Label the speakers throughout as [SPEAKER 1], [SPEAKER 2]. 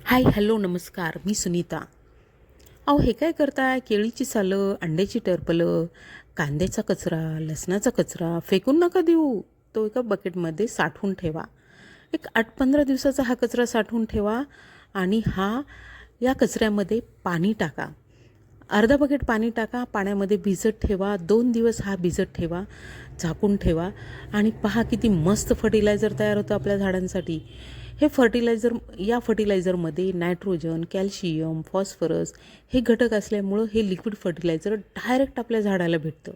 [SPEAKER 1] Hi hello नमस्कार, मी सुनीता. अहो हे काय करताय? केळीची सालं, अंड्याची टरफलं, कांद्याचा कचरा, लसणाचा कचरा फेकून नका देऊ. तो एका बकेटमध्ये साठवून ठेवा. एक 8-15 दिवसाचा हा कचरा साठवून ठेवा आणि या कचऱ्यामध्ये पाणी टाका. अर्धा बकेट पाणी टाका, पाण्यामध्ये भिजत ठेवा. 2 दिवस हा भिजत ठेवा, झाकून ठेवा आणि पहा किती मस्त फर्टिलायझर तयार होतं आपल्या झाडांसाठी. या फर्टिलायझरमध्ये नायट्रोजन, कॅल्शियम, फॉस्फरस हे घटक असल्यामुळं हे लिक्विड फर्टिलायझर डायरेक्ट आपल्या झाडाला भेटतं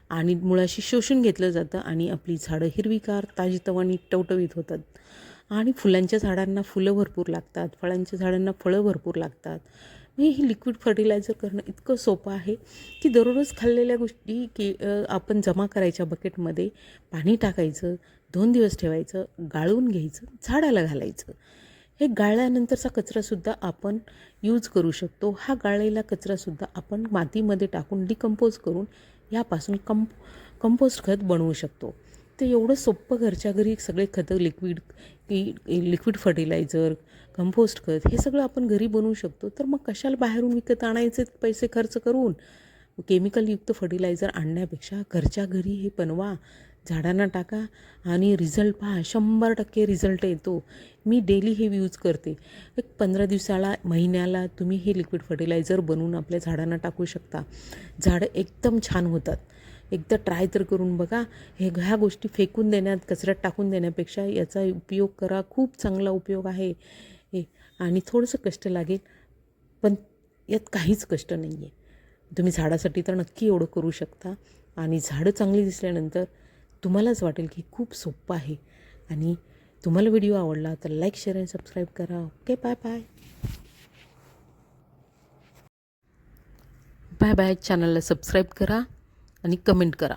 [SPEAKER 1] आणि मुळाशी शोषून घेतलं जातं आणि आपली झाडं हिरवीगार, ताजीतवानी, टवटवीत होतात. आणि फुलांच्या झाडांना फुलं भरपूर लागतात, फळांच्या झाडांना फळं भरपूर लागतात. म्हणजे हे लिक्विड फर्टिलायझर करणं इतकं सोपं आहे की दररोज खाल्लेल्या गोष्टी आपण जमा करायच्या बकेटमध्ये, पाणी टाकायचं, 2 दिवस ठेवायचं, गाळून घ्यायचं, झाडाला घालायचं. हे गाळल्यानंतरचा कचरासुद्धा आपण यूज करू शकतो. हा गाळलेला कचरासुद्धा आपण मातीमध्ये टाकून डिकंपोज करून यापासून कंपोस्ट खत बनवू शकतो. तर एवढं सोप्पं घरच्या घरी सगळे खतं लिक्विड फर्टिलायझर, कंपोस्ट खत हे सगळं आपण घरी बनवू शकतो. तर मग कशाला बाहेरून विकत आणायचे पैसे खर्च करून? केमिकलयुक्त फर्टिलायझर आणण्यापेक्षा घरच्या घरी हे बनवा, झाडांना टाका आणि रिझल्ट पहा. 100% रिझल्ट येतो. मी डेली हे यूज करते. एक 15 दिवसाला, महिन्याला तुम्ही हे लिक्विड फर्टिलायझर बनवून आपल्या झाडांना टाकू शकता. झाडं एकदम छान होतात. एकदा ट्राय तर करून बघा. ह्या गोष्टी फेकून देण्यात, कचऱ्यात टाकून देण्यापेक्षा याचा उपयोग करा. खूप चांगला उपयोग आहे आणि थोडंसं कष्ट लागेल, पण यात काहीच कष्ट नाही आहे. तुम्ही झाडासाठी तर नक्की एवढं करू शकता आणि झाडं चांगली दिसल्यानंतर तुम्हालाच वाटेल की खूप सोपं आहे. आणि तुम्हाला व्हिडिओ आवडला तर लाईक, शेअर आणि सबस्क्राईब करा. Okay, bye bye. Bye bye. चॅनलला सबस्क्राईब करा आणि कमेंट करा.